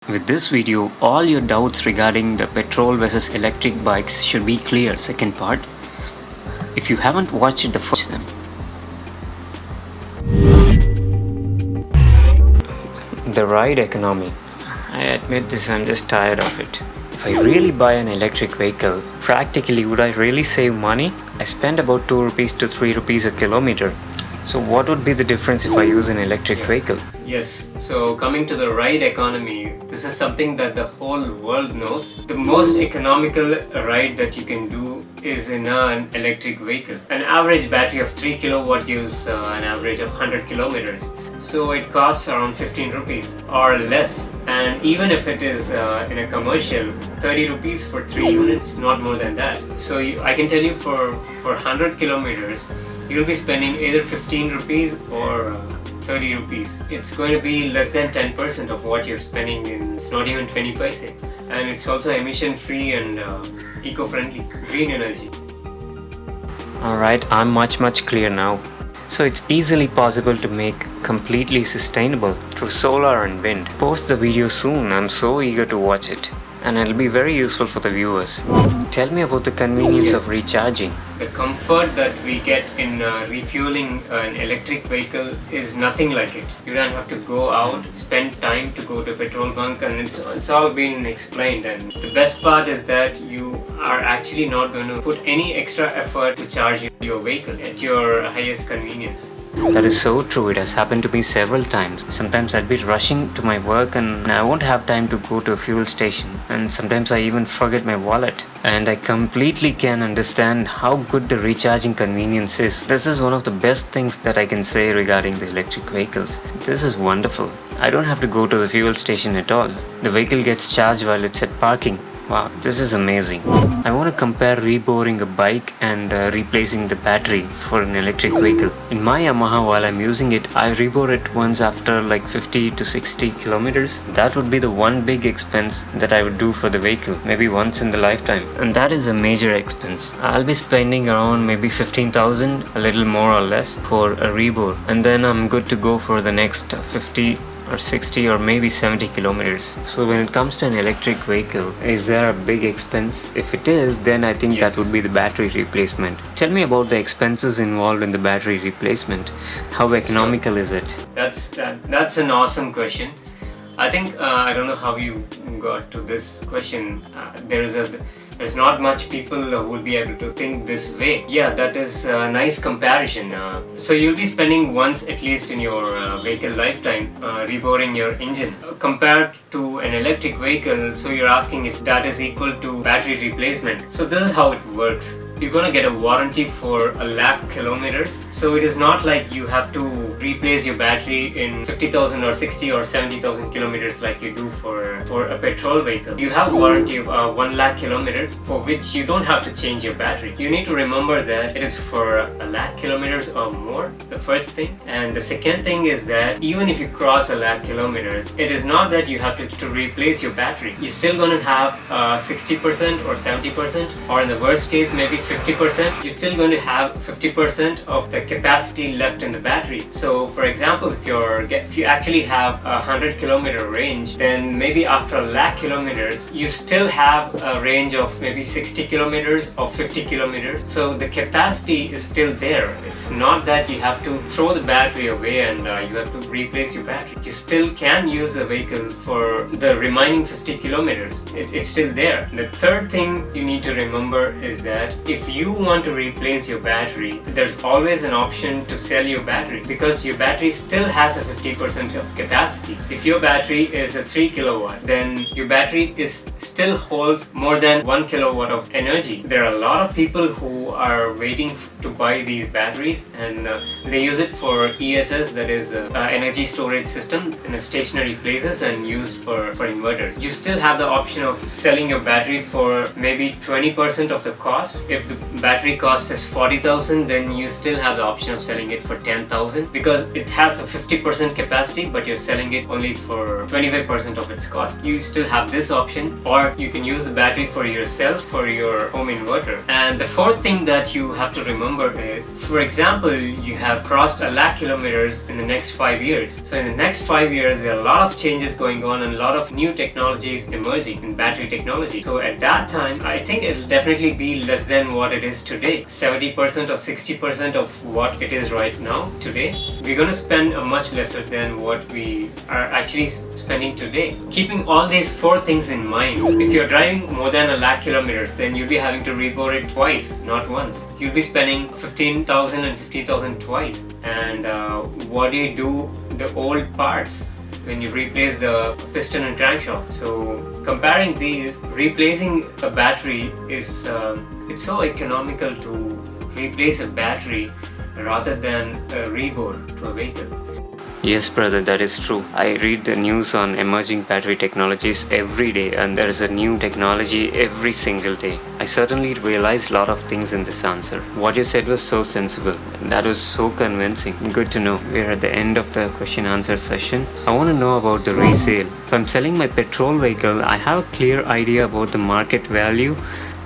With this video, all your doubts regarding the petrol versus electric bikes should be clear. Second part, if you haven't watched the first them. The ride economy. I admit this, I'm just tired of it. If I really buy an electric vehicle, practically would I really save money? I spend about 2 rupees to 3 rupees a kilometer. So what would be the difference if I use an electric vehicle? Yes, so coming to the ride economy, this is something that the whole world knows. The most economical ride that you can do is in an electric vehicle. An average battery of 3 kilowatt gives an average of 100 kilometers. So it costs around 15 rupees or less, and even if it is in a commercial, 30 rupees for 3 units, not more than that. So I can tell you for 100 kilometers, you'll be spending either 15 rupees or 30 rupees. It's going to be less than 10% of what you're spending in. It's not even 20 paise. And it's also emission free and eco-friendly, green energy. Alright, I'm much clear now. So it's easily possible to make completely sustainable through solar and wind. Post the video soon, I'm so eager to watch it. And it'll be very useful for the viewers. Tell me about the convenience of recharging. The comfort that we get in refueling an electric vehicle is nothing like it. You don't have to go out, spend time to go to a petrol bunk, and it's all been explained. And the best part is that you are actually not going to put any extra effort to charge your vehicle at your highest convenience. That is so true. It has happened to me several times. Sometimes I'd be rushing to my work and I won't have time to go to a fuel station. And sometimes I even forget my wallet. And I completely can understand how good the recharging convenience is. This is one of the best things that I can say regarding the electric vehicles. This is wonderful. I don't have to go to the fuel station at all. The vehicle gets charged while it's at parking. Wow, this is amazing. I want to compare reboring a bike and replacing the battery for an electric vehicle. In my Yamaha, while I'm using it, I rebore it once after like 50 to 60 kilometers. That would be the one big expense that I would do for the vehicle, maybe once in the lifetime. And that is a major expense. I'll be spending around maybe 15,000, a little more or less, for a rebore. And then I'm good to go for the next 50 or 60 or maybe 70 kilometers. So when it comes to an electric vehicle, is there a big expense? If it is, then I think that would be the battery replacement. Tell me about the expenses involved in the battery replacement. How economical is it? That's an awesome question. I think I don't know how you got to this question. There's not much people who will be able to think this way. Yeah, that is a nice comparison. So you'll be spending once at least in your vehicle lifetime reboring your engine. Compared to an electric vehicle, so you're asking if that is equal to battery replacement. So this is how it works. You're gonna get a warranty for 1,00,000 kilometers. So it is not like you have to replace your battery in 50,000 or 60 or 70,000 kilometers like you do for a petrol vehicle. You have a warranty of 1,00,000 kilometers for which you don't have to change your battery. You need to remember that it is for 1,00,000 kilometers or more, the first thing. And the second thing is that even if you cross 1,00,000 kilometers, it is not that you have to replace your battery. You're still going to have 60% or 70%, or in the worst case maybe 50%. You're still going to have 50% of the capacity left in the battery. So for example, if you actually have a 100 kilometer range, then maybe after 1,00,000 kilometers you still have a range of maybe 60 kilometers or 50 kilometers. So the capacity is still there. It's not that you have to throw the battery away and you have to replace your battery. You still can use the vehicle for the remaining 50 kilometers. It's still there. The third thing you need to remember is that if you want to replace your battery, there's always an option to sell your battery, because your battery still has a 50% of capacity. If your battery is a 3 kilowatt, then your battery still holds more than 1 kilowatt of energy. There are a lot of people who are waiting to buy these batteries, and they use it for ESS, that is energy storage system, in stationary places and used for inverters. You still have the option of selling your battery for maybe 20% of the cost if if the battery cost is 40,000, then you still have the option of selling it for 10,000 because it has a 50% capacity, but you're selling it only for 25% of its cost. You still have this option, or you can use the battery for yourself, for your home inverter. And the fourth thing that you have to remember is, for example, you have crossed 1 lakh kilometers in the next 5 years. So in the next 5 years, there are a lot of changes going on and a lot of new technologies emerging in battery technology. So at that time, I think it'll definitely be less than what it is today. 70% or 60% of what it is right now today. We're going to spend a much lesser than what we are actually spending today. Keeping all these 4 things in mind, if you're driving more than 1 lakh kilometers, then you'll be having to rebore it twice, not once. You'll be spending 15,000 and 50,000 twice. And what do you do the old parts when you replace the piston and crankshaft? So comparing these, replacing a battery is it's so economical to replace a battery rather than a rebore to a vehicle. Yes, brother, that is true. I read the news on emerging battery technologies every day, and there is a new technology every single day. I certainly realized a lot of things in this answer. What you said was so sensible. That was so convincing. Good to know. We're at the end of the question answer session. I want to know about the resale. If I'm selling my petrol vehicle, I have a clear idea about the market value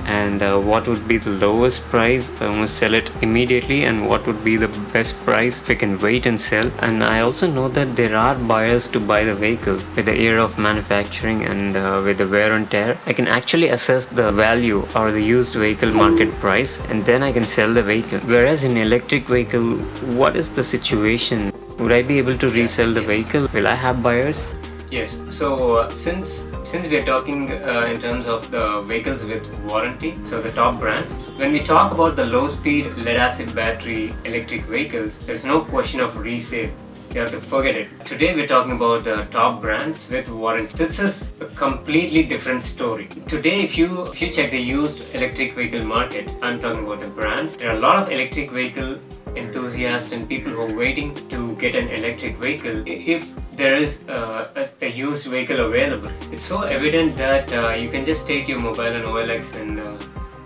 and what would be the lowest price if I want to sell it immediately, and what would be the best price if I can wait and sell. And I also know that there are buyers to buy the vehicle with the year of manufacturing and with the wear and tear. I can actually assess the value or the used vehicle market price, and then I can sell the vehicle. Whereas in electric vehicle, what is the situation? Would I be able to resell the vehicle? Will I have buyers? Yes, so since we are talking in terms of the vehicles with warranty, so the top brands, when we talk about the low speed lead acid battery electric vehicles, there's no question of resale. You have to forget it. Today we're talking about the top brands with warranty. This is a completely different story. Today if you check the used electric vehicle market, I'm talking about the brands, there are a lot of electric vehicle enthusiasts and people who are waiting to get an electric vehicle. If there is a used vehicle available, it's so evident that you can just take your mobile and OLX and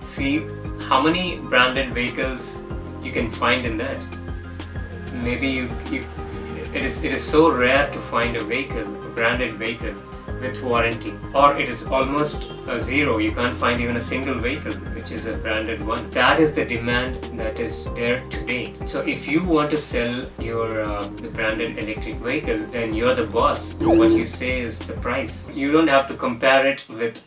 see how many branded vehicles you can find in that. Maybe it is so rare to find a vehicle, a branded vehicle with warranty, or it is almost a zero. You can't find even a single vehicle which is a branded one. That is the demand that is there today. So if you want to sell your the branded electric vehicle, then you're the boss. What you say is the price. You don't have to compare it with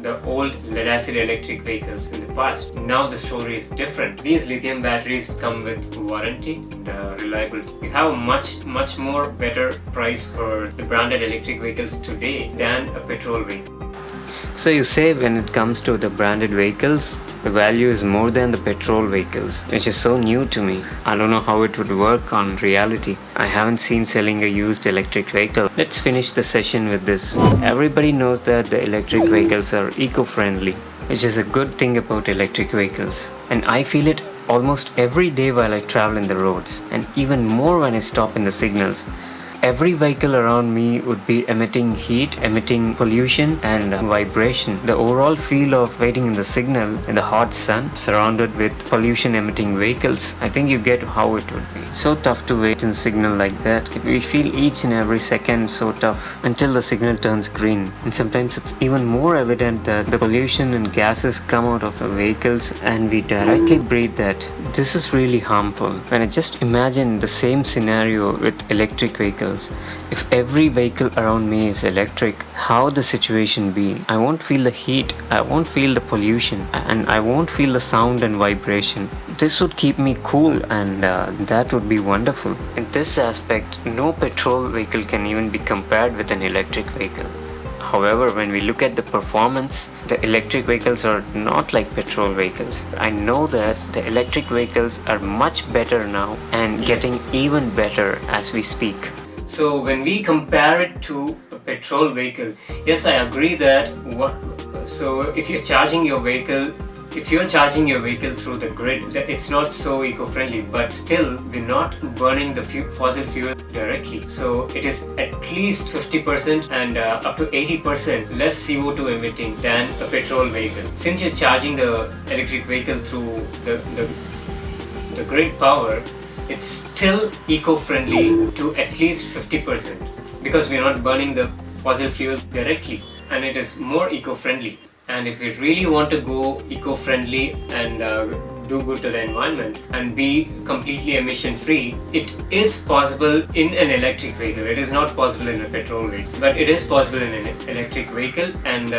the old lead acid electric vehicles in the past. Now the story is different. These lithium batteries come with warranty and reliability. You have a much more better price for the branded electric vehicles today than a petrol vehicle. So you say when it comes to the branded vehicles, the value is more than the petrol vehicles, which is so new to me. I don't know how it would work on reality. I haven't seen selling a used electric vehicle. Let's finish the session with this. Everybody knows that the electric vehicles are eco-friendly, which is a good thing about electric vehicles. And I feel it almost every day while I travel in the roads, and even more when I stop in the signals. Every vehicle around me would be emitting heat, emitting pollution and vibration. The overall feel of waiting in the signal in the hot sun, surrounded with pollution emitting vehicles, I think you get how it would be. So tough to wait in the signal like that. We feel each and every second so tough until the signal turns green. And sometimes it's even more evident that the pollution and gases come out of the vehicles and we directly breathe that. This is really harmful. When I just imagine the same scenario with electric vehicles, if every vehicle around me is electric, how the situation be? I won't feel the heat, I won't feel the pollution, and I won't feel the sound and vibration. This would keep me cool, and that would be wonderful. In this aspect, no petrol vehicle can even be compared with an electric vehicle. However, when we look at the performance, the electric vehicles are not like petrol vehicles. I know that the electric vehicles are much better now and getting even better as we speak. So when we compare it to a petrol vehicle, yes, I agree that so if you're charging your vehicle if you're charging your vehicle through the grid, it's not so eco-friendly, but still we're not burning the fossil fuel directly. So it is at least 50% and up to 80% less CO2 emitting than a petrol vehicle. Since you're charging the electric vehicle through the grid power, it's still eco-friendly to at least 50% because we're not burning the fossil fuel directly, and it is more eco-friendly. And if we really want to go eco-friendly and do good to the environment and be completely emission free, it is possible in an electric vehicle. It is not possible in a petrol vehicle, but it is possible in an electric vehicle, and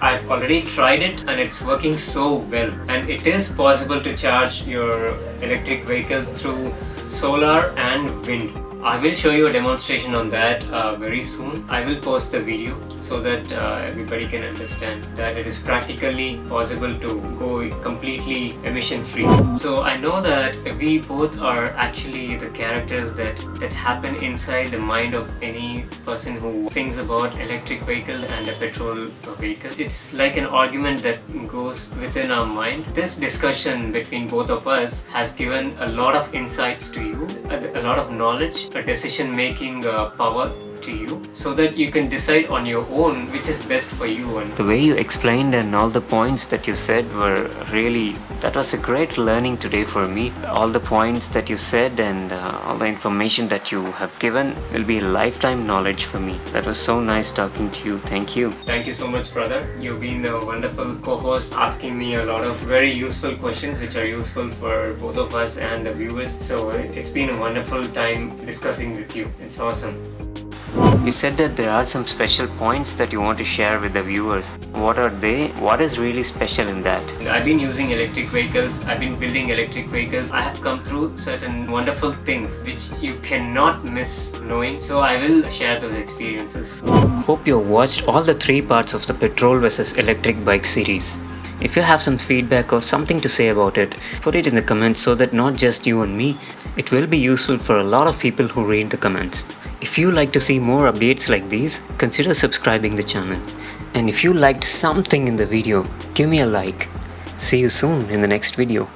I've already tried it and it's working so well. And it is possible to charge your electric vehicle through solar and wind. I will show you a demonstration on that very soon. I will post the video so that everybody can understand that it is practically possible to go completely emission free. So I know that we both are actually the characters that happen inside the mind of any person who thinks about electric vehicle and a petrol vehicle. It's like an argument that goes within our mind. This discussion between both of us has given a lot of insights to you, a lot of knowledge, a decision-making power to you, so that you can decide on your own which is best for you. And the way you explained and all the points that you said were really, that was a great learning today for me. All the points that you said and all the information that you have given will be lifetime knowledge for me. That was so nice talking to you. Thank you. Thank you so much, brother. You've been a wonderful co-host, asking me a lot of very useful questions which are useful for both of us and the viewers. So it's been a wonderful time discussing with you. It's awesome. You said that there are some special points that you want to share with the viewers. What are they? What is really special in that? I've been using electric vehicles. I've been building electric vehicles. I have come through certain wonderful things which you cannot miss knowing. So I will share those experiences. Hope you watched all the 3 parts of the petrol versus electric bike series. If you have some feedback or something to say about it, put it in the comments so that not just you and me, it will be useful for a lot of people who read the comments. If you like to see more updates like these, consider subscribing the channel. And if you liked something in the video, give me a like. See you soon in the next video.